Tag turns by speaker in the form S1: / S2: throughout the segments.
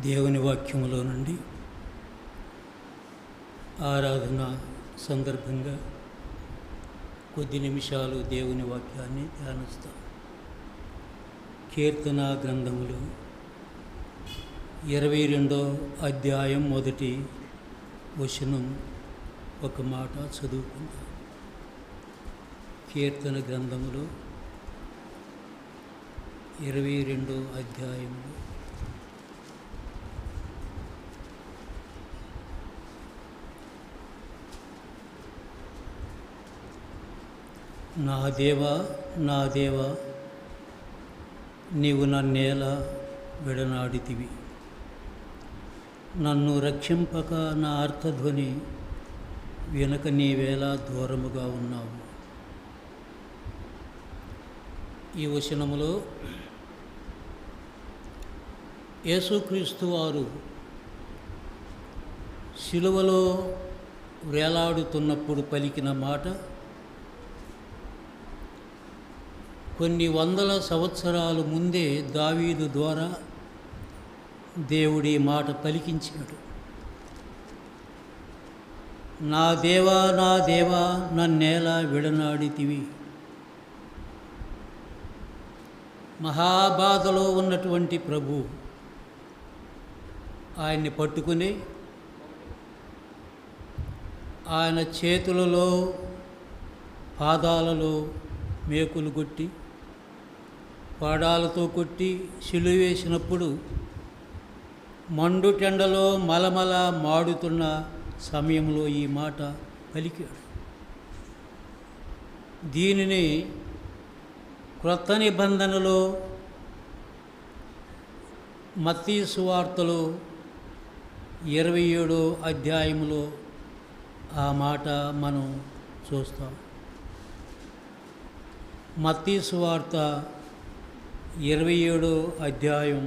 S1: దేవుని వాక్యములో నుండి ఆరాధన సందర్భంగా కొద్ది నిమిషాలు దేవుని వాక్యాన్ని ధ్యానిస్తాం. కీర్తన గ్రంథములు 22వ అధ్యాయం 1వ వచనం ఒక మాట చదువుకుందాం. కీర్తన గ్రంథములు 22వ అధ్యాయంలో నా దేవా నా దేవా, నీవు నన్నేలా విడనాడితివి. నన్ను రక్షింపక నా అర్థధ్వని వెనక నీవేలా దూరముగా ఉన్నావు. ఈ వచనములో యేసుక్రీస్తు వారు శిలువలో వేలాడుతున్నప్పుడు పలికిన మాట కొన్ని వందల సంవత్సరాల ముందే దావీదు ద్వారా దేవుడి మాట పలికించాడు. నా దేవా నా దేవా, నన్నేలా విడనాడితివి. మహాబాధలో ఉన్నటువంటి ప్రభు ఆయన్ని పట్టుకుని ఆయన చేతులలో పాదాలలో మేకులు కొట్టి పాడాలతో కొట్టి సిలువ వేసినప్పుడు మండుటెండలో మలమల మాడుతున్న సమయంలో ఈ మాట పలికాడు. దీనిని క్రొత్త నిబంధనలో మత్తయి సువార్తలో 27వ అధ్యాయంలో ఆ మాట మనం చూస్తాం. మత్తయి సువార్త 27వ అధ్యాయం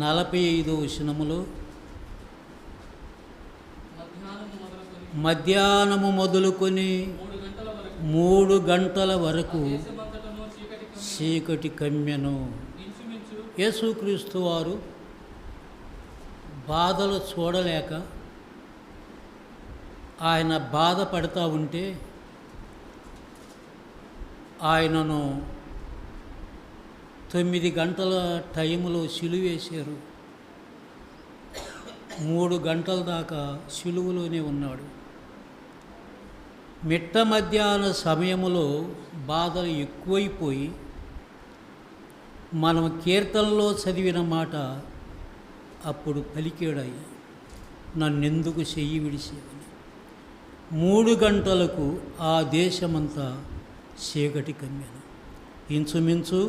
S1: 45వ వచనములో మధ్యాహ్నము మొదలుకొని 3 గంటల వరకు చీకటి కమ్మెను. యేసుక్రీస్తు వారు బాధలు చూడలేక ఆయన బాధపడతా ఉంటే ఆయనను 9 గంటల టైంలో సిలువ వేశారు. 3 గంటల దాకా సిలువలోనే ఉన్నాడు. మిట్ట మధ్యాహ్న సమయంలో బాధలు ఎక్కువైపోయి మనం కీర్తనలో చదివిన మాట అప్పుడు పలికేడాయి, నన్నెందుకు చెయ్యి విడిసేవని. 3 గంటలకు ఆ దేశమంతా చీకటి కమ్మెను. ఇంచుమించు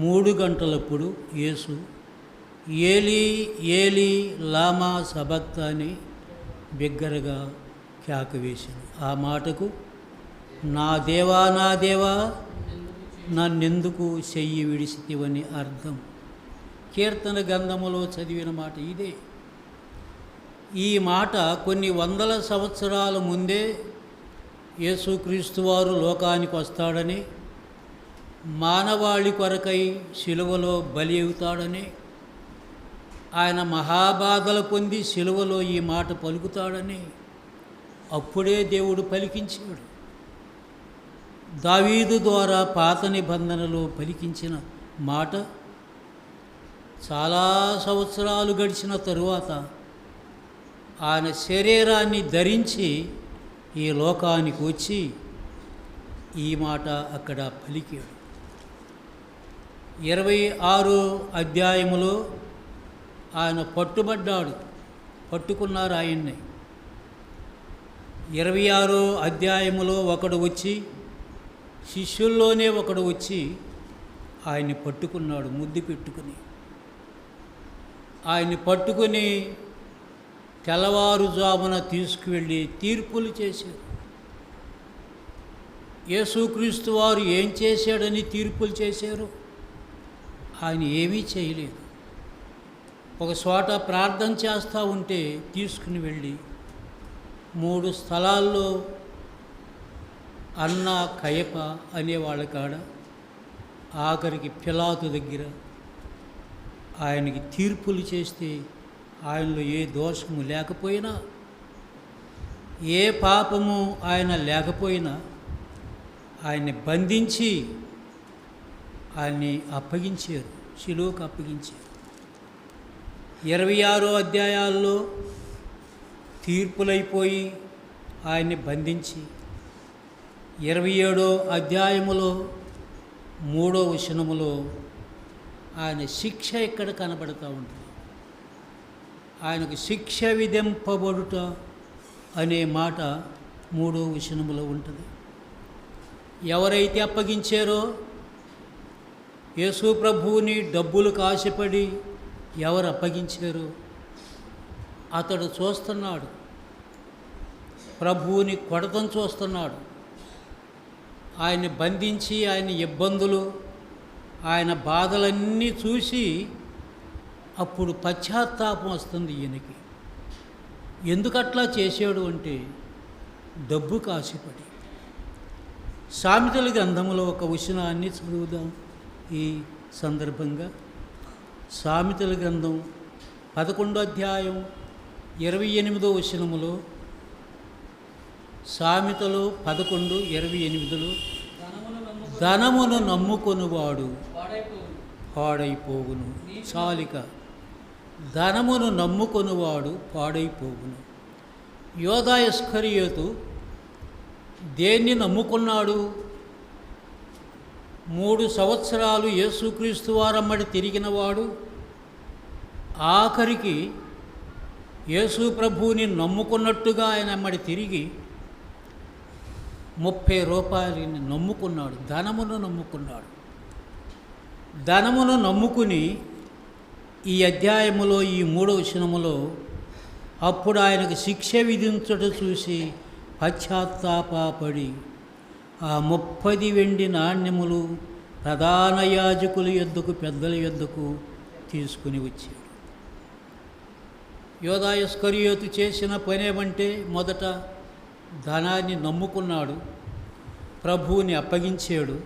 S1: 3 గంటలప్పుడు యేసు ఏలీ ఏలీ లామా సబక్తాని బిగ్గరగా కేక వేశాను. ఆ మాటకు నా దేవా నా దేవా, నన్నెందుకు చెయ్యి విడిసితివని అర్థం. కీర్తన గ్రంథములో చదివిన మాట ఇదే. ఈ మాట కొన్ని వందల సంవత్సరాల ముందే యేసుక్రీస్తు వారు లోకానికి వస్తాడని, మానవాళి కొరకై శిలువలో బలి అవుతాడని, ఆయన మహాబాధలు పొంది శిలువలో ఈ మాట పలుకుతాడని అప్పుడే దేవుడు పలికించాడు. దావీదు ద్వారా పాత నిబంధనలో పలికించిన మాట చాలా సంవత్సరాలు గడిచిన తరువాత ఆయన శరీరాన్ని ధరించి ఈ లోకానికి వచ్చి ఈ మాట అక్కడ పలికాడు. 26వ అధ్యాయములో ఆయన పట్టుబడ్డాడు, పట్టుకున్నారు ఆయన్ని. 26వ అధ్యాయములో ఒకడు వచ్చి, శిష్యుల్లోనే ఒకడు వచ్చి ఆయన్ని పట్టుకున్నాడు, ముద్దు పెట్టుకుని. ఆయన్ని పట్టుకుని తెల్లవారుజామున తీసుకువెళ్ళి తీర్పులు చేశారు. యేసుక్రీస్తు వారు ఏం చేశాడని తీర్పులు చేశారు? ఆయన ఏమీ చేయలేదు. ఒక చోట ప్రార్థన చేస్తూ ఉంటే తీసుకుని వెళ్ళి 3 స్థలాల్లో అన్న కయప అనేవాళ్ళ కాడ, ఆఖరికి పిలాతు దగ్గర ఆయనకి తీర్పులు చేస్తే ఆయనలో ఏ దోషము లేకపోయినా, ఏ పాపము ఆయన లేకపోయినా ఆయన్ని బంధించి ఆయన్ని అప్పగించారు, శిలువకు అప్పగించారు. 26 అధ్యాయాల్లో తీర్పులైపోయి ఆయన్ని బంధించి 27 అధ్యాయములో 3వ వచనములో ఆయన శిక్ష ఇక్కడ కనబడుతూ ఉంటుంది. ఆయనకు శిక్ష విధింపబడుట అనే మాట 3వ వచనములో ఉంటుంది. ఎవరైతే అప్పగించారో యేసు ప్రభువుని డబ్బులకు ఆశపడి ఎవరు అప్పగించారో అతడు చూస్తున్నాడు, ప్రభువుని కొడతం చూస్తున్నాడు. ఆయన్ని బంధించి ఆయన ఇబ్బందులు, ఆయన బాధలన్నీ చూసి అప్పుడు పశ్చాత్తాపం వస్తుంది ఈయనకి. ఎందుకట్లా చేశాడు అంటే డబ్బుకు ఆశపడి. సామెతల గ్రంథంలో ఒక వచనాన్ని చదువుదాం ఈ సందర్భంగా. సామెతల గ్రంథం 11వ అధ్యాయం 28వ వచనములో, సామెతలు 11:28లో, ధనమును నమ్ముకొనువాడు పాడైపోవును. చాలిక ధనమును నమ్ముకొనువాడు పాడైపోవును. యోధా ఇస్కరియోతు దేన్ని నమ్ముకున్నాడు? 3 సంవత్సరాలు యేసుక్రీస్తు వారమ్మడి తిరిగినవాడు ఆఖరికి యేసు ప్రభువుని నమ్ముకున్నట్టుగా ఆయన అమ్మడి తిరిగి 30 రూపాయలని నమ్ముకున్నాడు, ధనమును నమ్ముకున్నాడు. ధనమును నమ్ముకుని ఈ అధ్యాయములో ఈ 3వ వచనములో అప్పుడు ఆయనకు శిక్ష విధించుట చూసి పశ్చాత్తాపడి ఆ 30 వెండి నాణ్యములు ప్రధాన యాజకుల యొద్దకు, పెద్దల యొద్దకు తీసుకుని వచ్చాడు. యోధా ఇస్కరియోతు చేసిన పనేమంటే మొదట ధనాన్ని నమ్ముకున్నాడు, ప్రభువుని అప్పగించాడు.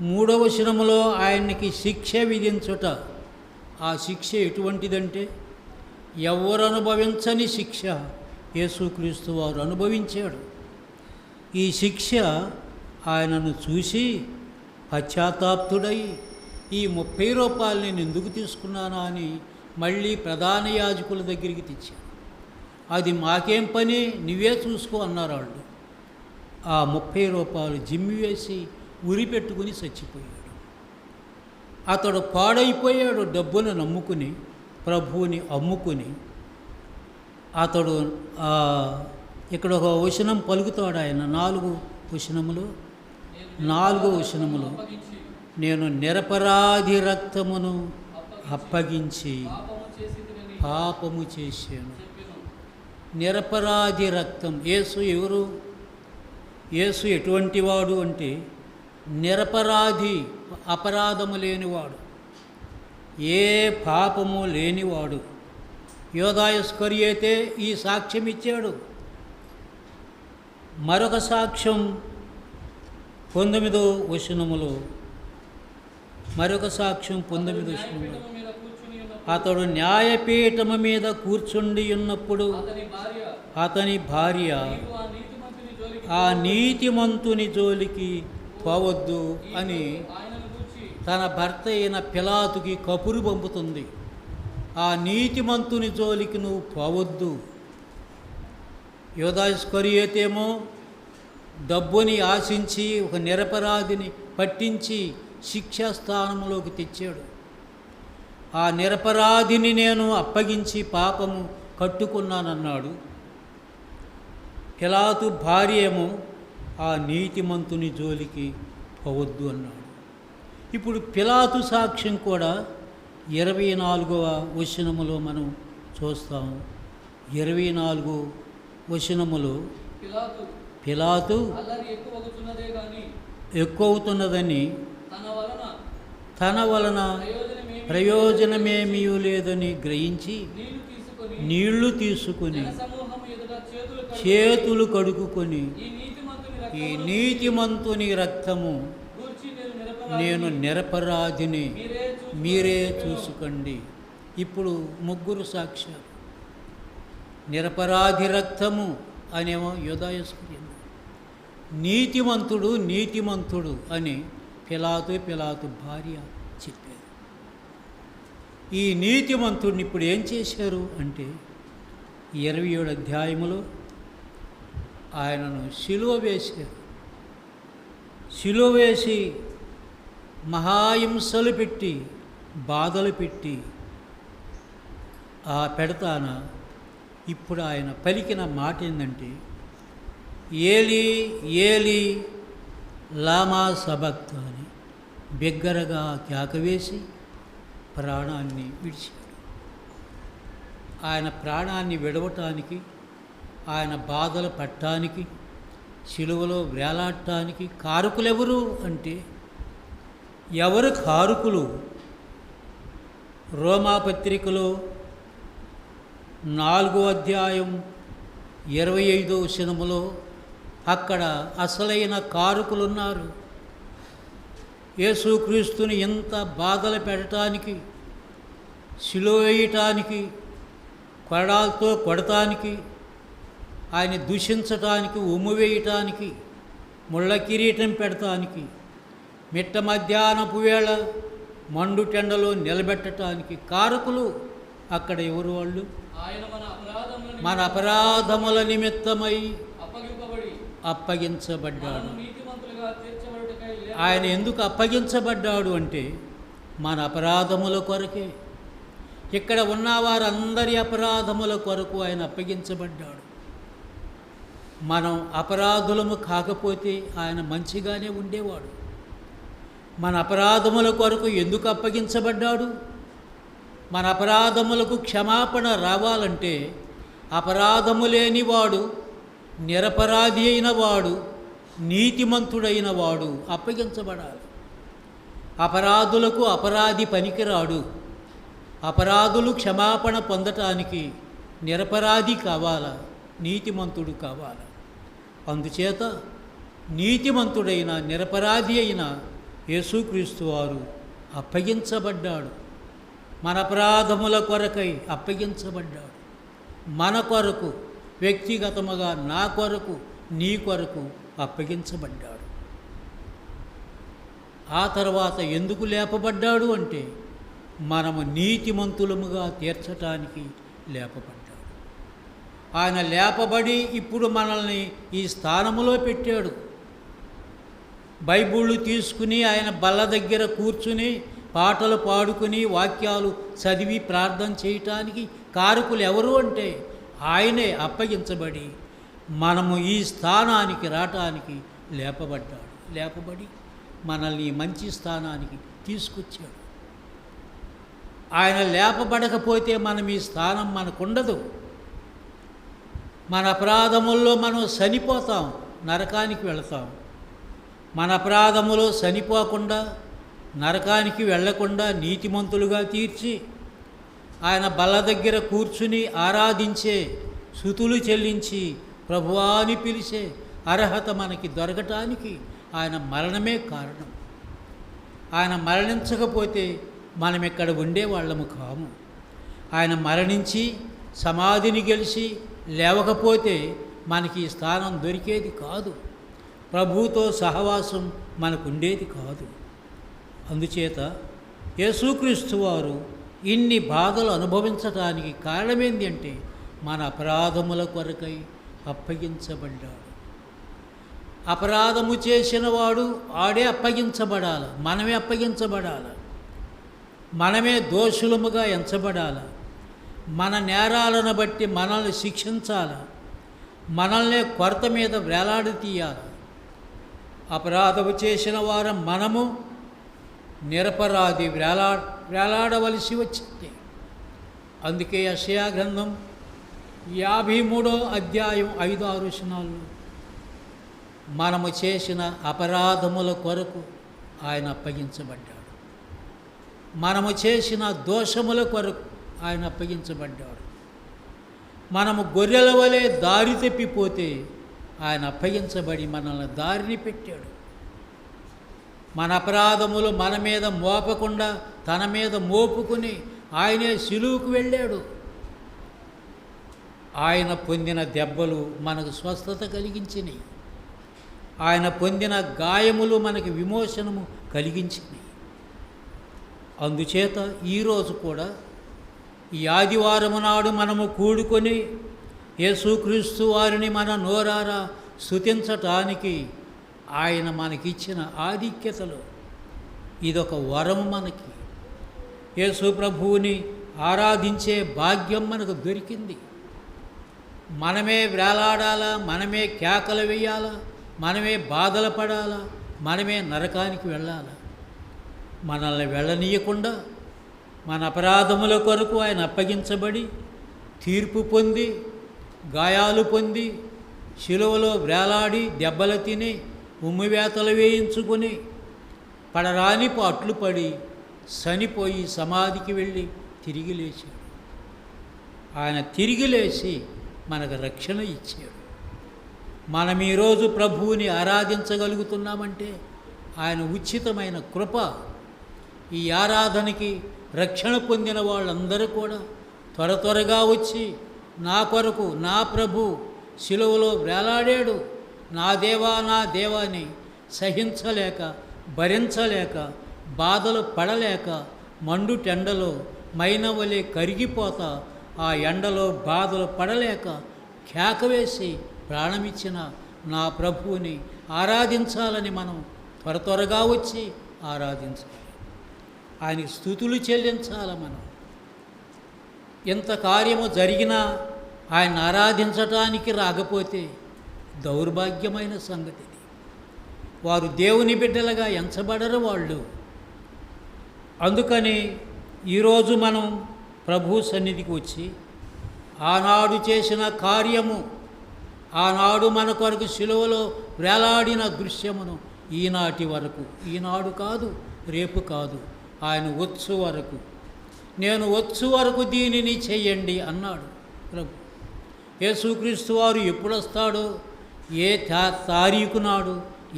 S1: 3వ వచనములో ఆయనకి శిక్ష విధించుట. ఆ శిక్ష ఎటువంటిదంటే ఎవరు అనుభవించని శిక్ష యేసుక్రీస్తు వారు అనుభవించాడు. ఈ శిక్ష ఆయనను చూసి పశ్చాత్తాప్తుడై ఈ 30 రూపాయలు నేను ఎందుకు తీసుకున్నానా అని మళ్ళీ ప్రధాన యాజకుల దగ్గరికి తెచ్చాడు. అది మాకేం పని, నువ్వే చూసుకో అన్నారు వాళ్ళు. ఆ 30 రూపాయలు జిమ్మి వేసి ఉరి పెట్టుకుని చచ్చిపోయాడు. అతడు పాడైపోయాడు. డబ్బును నమ్ముకుని, ప్రభువుని అమ్ముకుని అతడు ఇక్కడ ఒక వచనం పలుకుతాడు ఆయన 4వ వచనములో, నేను నిరపరాధి రక్తమును అప్పగించి పాపము చేశాను. నిరపరాధి రక్తం. యేసు ఎవరు? యేసు ఎటువంటి వాడు అంటే నిరపరాధి, అపరాధము లేనివాడు, ఏ పాపము లేనివాడు. యోధా ఇస్కరియోతే ఈ సాక్ష్యం ఇచ్చాడు. మరొక సాక్ష్యం 19వ వచనములో, మరొక సాక్ష్యం 19వ వచనములో, అతడు న్యాయపీఠము మీద కూర్చుండి ఉన్నప్పుడు అతని భార్య ఆ నీతిమంతుని జోలికి పోవద్దు అని తన భర్త అయిన పిలాతుకి కబురు పంపుతుంది. ఆ నీతిమంతుని జోలికి నువ్వు పోవద్దు. యోధా ఇస్కరియోతేమో డబ్బుని ఆశించి ఒక నిరపరాధిని పట్టించి శిక్షాస్థానంలోకి తెచ్చాడు. ఆ నిరపరాధిని నేను అప్పగించి పాపము కట్టుకున్నానన్నాడు. పిలాతు భార్య ఏమో ఆ నీతిమంతుని జోలికి పోవద్దు అన్నాడు. ఇప్పుడు పిలాతు సాక్ష్యం కూడా 24వ వచనములో మనం చూస్తాము. 24వ వచనములో పిలాతు ఎక్కువవుతున్నదని, తన వలన ప్రయోజనమేమీ లేదని గ్రహించి నీళ్లు తీసుకుని చేతులు కడుక్కుని ఈ నీతిమంతుని రక్తము నేను నిరపరాధిని, మీరే చూసుకోండి. ఇప్పుడు ముగ్గురు సాక్ష్యాలు. నిరపరాధి రక్తము అనేమో యూదాయస్కర్య, నీతిమంతుడు నీతిమంతుడు అని పిలాతు భార్య చెప్పారు. ఈ నీతిమంతుడిని ఇప్పుడు ఏం చేశారు అంటే 27 అధ్యాయములో ఆయనను సిలువ వేశారు. సిలువ వేసి మహాహింసలు పెట్టి బాధలు పెట్టి ఆ పెడతాన ఇప్పుడు ఆయన పలికిన మాట ఏంటంటే, ఏలి ఏలి లామా సబక్తాని, బిగ్గరగా కేకవేసి ప్రాణాన్ని విడిచాడు. ఆయన ప్రాణాన్ని విడవటానికి, ఆయన బాధలు పట్టడానికి, సిలువలో వేలాడటానికి కారకులెవరు అంటే, ఎవరు కారకులు? రోమాపత్రికలో 4వ అధ్యాయం 25వ వచనములో అక్కడ అసలైన కారకులున్నారు. యేసుక్రీస్తుని ఎంత బాధలు పెట్టడానికి, సిలువ వేయటానికి, కొరడాలతో కొడటానికి, ఆయన దూషించటానికి, ఉమ్మివేయటానికి, ముళ్ళ కిరీటం పెడటానికి, మిట్ట మధ్యాహ్నపు వేళ మండుటెండలో నిలబెట్టడానికి కారకులు అక్కడ ఎవరు? వాళ్ళు మన అపరాధముల నిమిత్తమై అప్పగించబడ్డాడు. ఆయన ఎందుకు అప్పగించబడ్డాడు అంటే మన అపరాధముల కొరకే. ఇక్కడ ఉన్న వారందరి అపరాధముల కొరకు ఆయన అప్పగించబడ్డాడు. మనం అపరాధులము కాకపోతే ఆయన మంచిగానే ఉండేవాడు. మన అపరాధముల కొరకు ఎందుకు అప్పగించబడ్డాడు? మన అపరాధములకు క్షమాపణ రావాలంటే అపరాధము లేనివాడు, నిరపరాధి అయిన వాడు, నీతిమంతుడైన వాడు అప్పగించబడాలి. అపరాధులకు అపరాధి పనికిరాడు. అపరాధులు క్షమాపణ పొందటానికి నిరపరాధి కావాలా, నీతిమంతుడు కావాలా. అందుచేత నీతిమంతుడైన నిరపరాధి అయిన యేసుక్రీస్తు వారు అప్పగించబడ్డాడు. మన అపరాధముల కొరకై అప్పగించబడ్డాడు. మన కొరకు, వ్యక్తిగతముగా నా కొరకు, నీ కొరకు అప్పగించబడ్డాడు. ఆ తర్వాత ఎందుకు లేపబడ్డాడు అంటే మనము నీతిమంతులముగా తీర్చటానికి లేపబడ్డాడు. ఆయన లేపబడి ఇప్పుడు మనల్ని ఈ స్థానములో పెట్టాడు. బైబిళ్ళు తీసుకుని ఆయన బల్ల దగ్గర కూర్చుని పాటలు పాడుకుని వాక్యాలు చదివి ప్రార్థన చేయటానికి కారకులు ఎవరు అంటే ఆయనే అప్పగించబడి మనము ఈ స్థానానికి రావటానికి లేపబడ్డాడు. లేపబడి మనల్ని మంచి స్థానానికి తీసుకొచ్చాడు. ఆయన లేపబడకపోతే మనం ఈ స్థానం మనకుండదు. మన అపరాధముల్లో మనం చనిపోతాం, నరకానికి వెళతాం. మన అపరాధములో చనిపోకుండా, నరకానికి వెళ్లకుండా నీతిమంతులుగా తీర్చి ఆయన బల్ల దగ్గర కూర్చుని ఆరాధించే, స్తుతులు చెల్లించి ప్రభువా అని పిలిచే అర్హత మనకి దొరకటానికి ఆయన మరణమే కారణం. ఆయన మరణించకపోతే మనం ఇక్కడ ఉండేవాళ్ళము కాము. ఆయన మరణించి సమాధిని గెలిచి లేవకపోతే మనకి ఈ స్థానం దొరికేది కాదు. ప్రభువుతో సహవాసం మనకు ఉండేది కాదు. అందుచేత యేసుక్రీస్తు వారు ఇన్ని బాధలు అనుభవించటానికి కారణమేంటి అంటే మన అపరాధముల కొరకై అప్పగించబడ్డాడు. అపరాధము చేసిన వాడు ఆడే అప్పగించబడాలి. మనమే అప్పగించబడాలి. మనమే దోషులముగా ఎంచబడాలి. మన నేరాలను బట్టి మనల్ని శిక్షించాలి. మనల్నే కొరత మీద వేలాడి తీయాలి. అపరాధము చేసిన వారు మనము, నిరపరాధి వేలాడవలసి వచ్చింది. అందుకే యెషయా గ్రంథం 53వ అధ్యాయం 5-6 వచనాలు మనము చేసిన అపరాధముల కొరకు ఆయన అప్పగించబడ్డాడు. మనము చేసిన దోషముల కొరకు ఆయన అప్పగించబడ్డాడు. మనము గొర్రెల వలె దారి తప్పిపోతే ఆయన అప్పగించబడి మనల్ని దారిని పెట్టాడు. మన అపరాధములు మన మీద మోపకుండా తన మీద మోపుకుని ఆయనే సిలువుకు వెళ్ళాడు. ఆయన పొందిన దెబ్బలు మనకు స్వస్థత కలిగించినాయి. ఆయన పొందిన గాయములు మనకి విమోచనము కలిగించినాయి. అందుచేత ఈరోజు కూడా ఈ ఆదివారము నాడు మనము కూడుకొని యేసుక్రీస్తు వారిని మన నోరారా స్తుతించటానికి ఆయన మనకిచ్చిన ఆధిక్యతలో ఇదొక వరం. మనకి యేసు ప్రభువుని ఆరాధించే భాగ్యం మనకు దొరికింది. మనమే వేలాడాలా, మనమే కేకలు వేయాలా, మనమే బాధలు పడాలా, మనమే నరకానికి వెళ్ళాలా? మనల్ని వెళ్ళనీయకుండా మన అపరాధముల కొరకు ఆయన అప్పగించబడి తీర్పు పొంది గాయాలు పొంది శిలువలో వేలాడి దెబ్బలు తిని ఉమ్మివేతలు వేయించుకొని పడరాని పాట్లు పడి చనిపోయి సమాధికి వెళ్ళి తిరిగి లేచాడు. ఆయన తిరిగి లేచి మనకు రక్షణ ఇచ్చాడు. మనం ఈరోజు ప్రభువుని ఆరాధించగలుగుతున్నామంటే ఆయన ఉచితమైన కృప. ఈ ఆరాధనకి రక్షణ పొందిన వాళ్ళందరూ కూడా త్వరగా వచ్చి నా కొరకు నా ప్రభు శిలువలో వేలాడాడు, నా దేవా నా దేవాని సహించలేక భరించలేక బాధలు పడలేక మండుటెండలో మైనవలే కరిగిపోతా ఆ ఎండలో బాధలు పడలేక కేకవేసి ప్రాణమిచ్చిన నా ప్రభువుని ఆరాధించాలని మనం త్వరగా వచ్చి ఆరాధించాలి. ఆయనకి స్తుతులు చెల్లించాలి. మనం ఎంత కార్యము జరిగినా ఆయన ఆరాధించటానికి రాకపోతే దౌర్భాగ్యమైన సంగతి. వారు దేవుని బిడ్డలుగా ఎంచబడరు వాళ్ళు. అందుకని ఈరోజు మనం ప్రభు సన్నిధికి వచ్చి ఆనాడు చేసిన కార్యము, ఆనాడు మన కొరకు శిలువలో వేలాడిన దృశ్యమును ఈనాడు కాదు, రేపు కాదు, ఆయన వచ్చు వరకు, నేను వచ్చు వరకు దీనిని చెయ్యండి అన్నాడు ప్రభు. యేసుక్రీస్తు వారు ఎప్పుడు వస్తాడో, ఏ తారీఖు నాడు,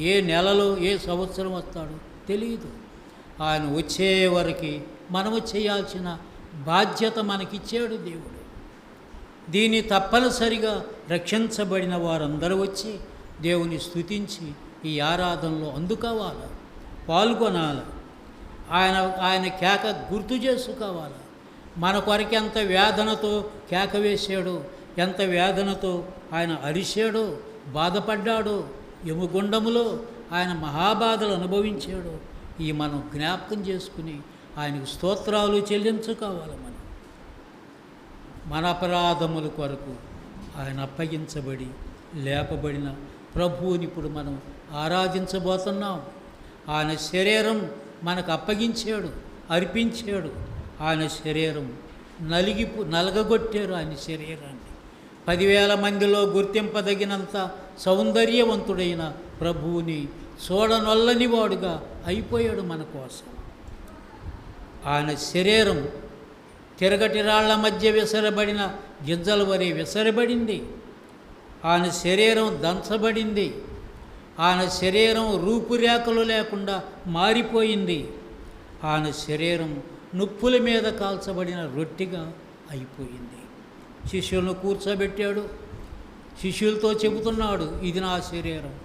S1: ఏ నెలలో, ఏ సంవత్సరం వస్తాడో తెలియదు. ఆయన వచ్చే వరకు మనము చేయాల్సిన బాధ్యత మనకిచ్చాడు దేవుడు. దీన్ని తప్పనిసరిగా రక్షించబడిన వారందరూ వచ్చి దేవుని స్తుతించి ఈ ఆరాధనలో అందుకోవాలి, పాల్గొనాలి. ఆయన కేక గుర్తు చేసుకోవాలి. మన కొరకు ఎంత వేదనతో కేక వేశాడో, ఎంత వేదనతో ఆయన అరిశాడో, బాధపడ్డాడో, యమగుండములో ఆయన మహాబాధలు అనుభవించాడో ఈ మనం జ్ఞాపకం చేసుకుని ఆయనకు స్తోత్రాలు చెల్లించుకోవాలి. మన అపరాధముల కొరకు ఆయన అప్పగించబడి లేపబడిన ప్రభువుని ఇప్పుడు మనం ఆరాధించబోతున్నాం. ఆయన శరీరం మనకు అప్పగించాడు, అర్పించాడు. ఆయన శరీరం నలగగొట్టారు. ఆయన శరీరాన్ని 10,000 మందిలో గుర్తింపదగినంత సౌందర్యవంతుడైన ప్రభువుని చూడనొల్లని వాడుగా అయిపోయాడు మన కోసం. ఆయన శరీరం తిరగటి రాళ్ల మధ్య విసరబడిన గింజల వలె విసరబడింది. ఆయన శరీరం దంచబడింది. ఆయన శరీరం రూపురేఖలు లేకుండా మారిపోయింది. ఆయన శరీరం నుప్పుల మీద కాల్చబడిన రొట్టెగా అయిపోయింది. శిష్యులను కూర్చోబెట్టాడు. శిష్యులతో చెబుతున్నాడు, ఇది నా శరీరం,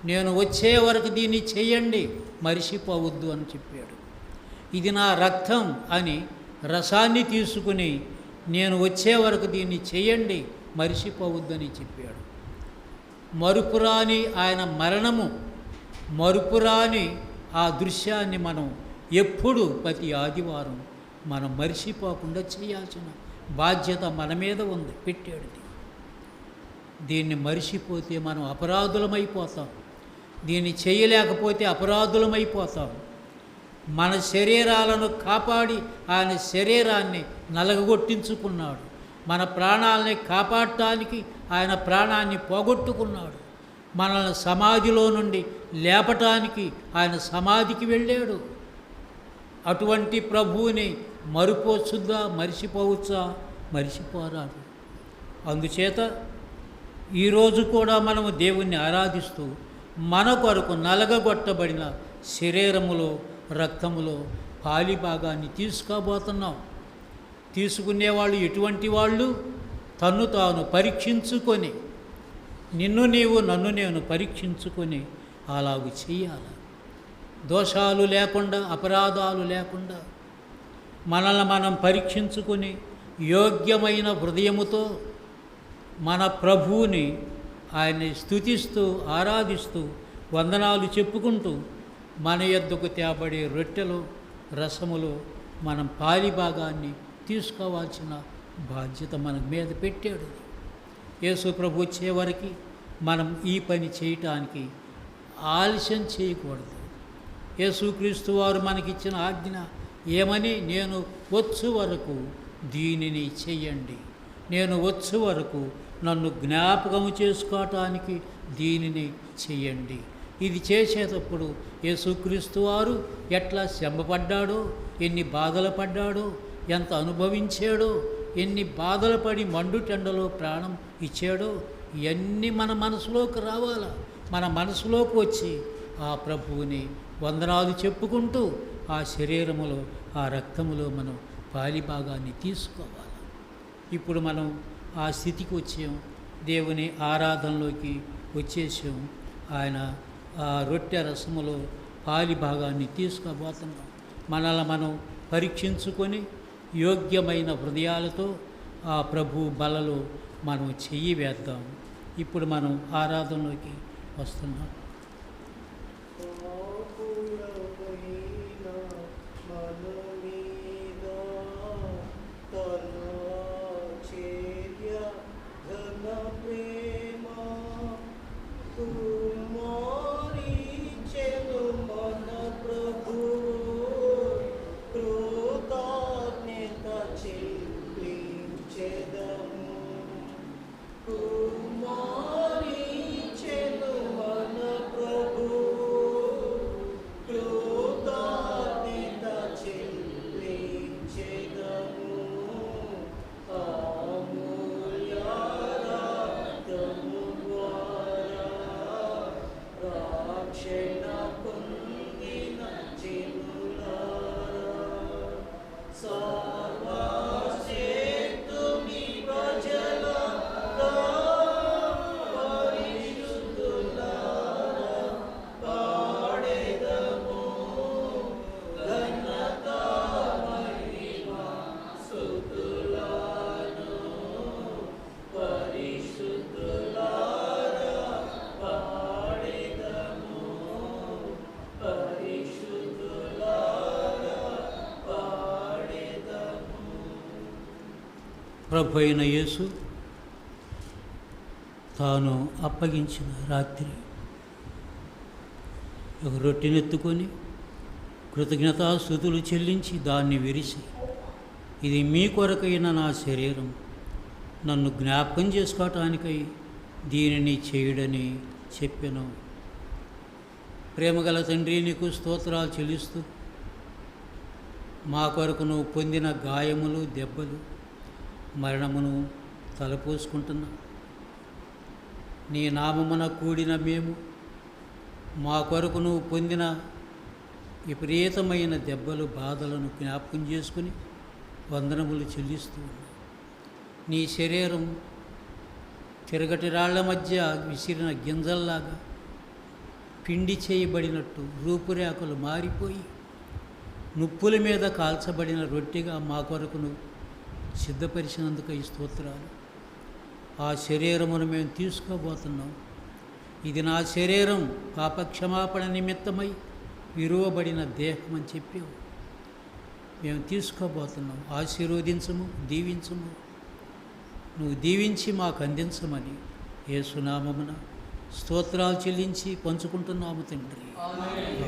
S1: నేను వచ్చే వరకు దీన్ని చెయ్యండి, మరిచిపోవద్దు అని చెప్పాడు. ఇది నా రక్తం అని రసాన్ని తీసుకుని నేను వచ్చే వరకు దీన్ని చెయ్యండి, మరిచిపోవద్దని చెప్పాడు. మరుపురాని ఆయన మరణము, మరుపురాని ఆ దృశ్యాన్ని మనం ఎప్పుడు ప్రతి ఆదివారం మనం మరిచిపోకుండా చేయాల్సిన బాధ్యత మన మీద ఉంది, పెట్టాడు. దీన్ని మరిచిపోతే మనం అపరాధులమైపోతాం. దీన్ని చేయలేకపోతే అపరాధులమైపోతాం. మన శరీరాలను కాపాడి ఆయన శరీరాన్ని నలగగొట్టించుకున్నాడు. మన ప్రాణాలని కాపాడటానికి ఆయన ప్రాణాన్ని పోగొట్టుకున్నాడు. మనల్ని సమాధిలో నుండి లేపటానికి ఆయన సమాధికి వెళ్ళాడు. అటువంటి ప్రభువుని మరిపోవచ్చుద్దా, మరిచిపోవచ్చా? మరిచిపోరాదు. అందుచేత ఈరోజు కూడా మనము దేవుణ్ణి ఆరాధిస్తూ మన కొరకు నలగగొట్టబడిన శరీరములో రక్తములో పాలి భాగాన్ని తీసుకోబోతున్నాం. తీసుకునేవాళ్ళు ఎటువంటి వాళ్ళు? తన్ను తాను పరీక్షించుకొని, నిన్ను నీవు నన్ను నేను పరీక్షించుకొని అలాగూ చెయ్యాలి. దోషాలు లేకుండా, అపరాధాలు లేకుండా మనల్ని మనం పరీక్షించుకొని యోగ్యమైన హృదయముతో మన ప్రభువుని ఆయన్ని స్తుతిస్తూ ఆరాధిస్తూ వందనాలు చెప్పుకుంటూ మన యొద్దకు తేబడే రొట్టెలో రసములో మనం పాలి భాగాన్ని తీసుకోవాల్సిన బాధ్యత మన మీద పెట్టాడు. యేసు ప్రభు వచ్చే వరకు మనం ఈ పని చేయటానికి ఆలస్యం చేయకూడదు. యేసుక్రీస్తు వారు మనకిచ్చిన ఆజ్ఞ ఏమని? నేను వచ్చు వరకు దీనిని చెయ్యండి, నేను వచ్చు వరకు నన్ను జ్ఞాపకము చేసుకోవటానికి దీనిని చెయ్యండి. ఇది చేసేటప్పుడు యేసుక్రీస్తు వారు ఎట్లా శ్రమపడ్డాడో, ఎన్ని బాధలు పడ్డాడో, ఎంత అనుభవించాడో, ఎన్ని బాధలు పడి మండుటెండలో ప్రాణం ఇచ్చాడో ఇవన్నీ మన మనసులోకి రావాలా. మన మనసులోకి వచ్చి ఆ ప్రభువుని వందనాలు చెప్పుకుంటూ ఆ శరీరములో ఆ రక్తములో మనం పాలిభాగాన్ని తీసుకోవాలి. ఇప్పుడు మనం ఆ స్థితికి వచ్చాం, దేవుని ఆరాధనలోకి వచ్చేసాం. ఆయన ఆ రొట్టె రసములో పాలిభాగాన్ని తీసుకోబోతున్నాం. మనల్ని మనం పరీక్షించుకొని యోగ్యమైన హృదయాలతో ఆ ప్రభు బలలో మనం చెయ్యి వేద్దాం. ఇప్పుడు మనం ఆరాధనలోకి వస్తున్నాం. ప్రభు అయిన యేసు తాను అప్పగించిన రాత్రి ఒక రొట్టెనెత్తుకొని కృతజ్ఞతాస్తుతులు చెల్లించి దాన్ని విరిచి, ఇది మీ కొరకైన నా శరీరం, నన్ను జ్ఞాపకం చేసుకోవటానికై దీనిని చేయుడని చెప్పెను. ప్రేమగల తండ్రి, నీకు స్తోత్రాలు చెల్లిస్తూ మా కొరకు నువ్వు పొందిన గాయములు, దెబ్బలు, మరణమును తలపోసుకుంటున్నా. నీ నామమున కూడిన మేము మా కొరకు నువ్వు పొందిన విపరీతమైన దెబ్బలు, బాధలను జ్ఞాపకం చేసుకుని వందనములు చెల్లిస్తూ ఉన్నాం. నీ శరీరం తిరగటి రాళ్ల మధ్య విసిరిన గింజల్లాగా పిండి చేయబడినట్టు రూపురేఖలు మారిపోయి నుప్పుల మీద కాల్చబడిన రొట్టెగా మా కొరకును సిద్ధపరిచినందుకు ఈ స్తోత్రాలు. ఆ శరీరమును మేము తీసుకోబోతున్నాం. ఇది నా శరీరం, పాపక్షమాపణ నిమిత్తమై విరువబడిన దేహం అని చెప్పావు. మేము తీసుకోబోతున్నాం. ఆశీర్వదించము, దీవించము. నువ్వు దీవించి మాకు అందించమని యేసు నామమున స్తోత్రాలు చెల్లించి పంచుకుంటున్నాము తండ్రి. ఆమేన్.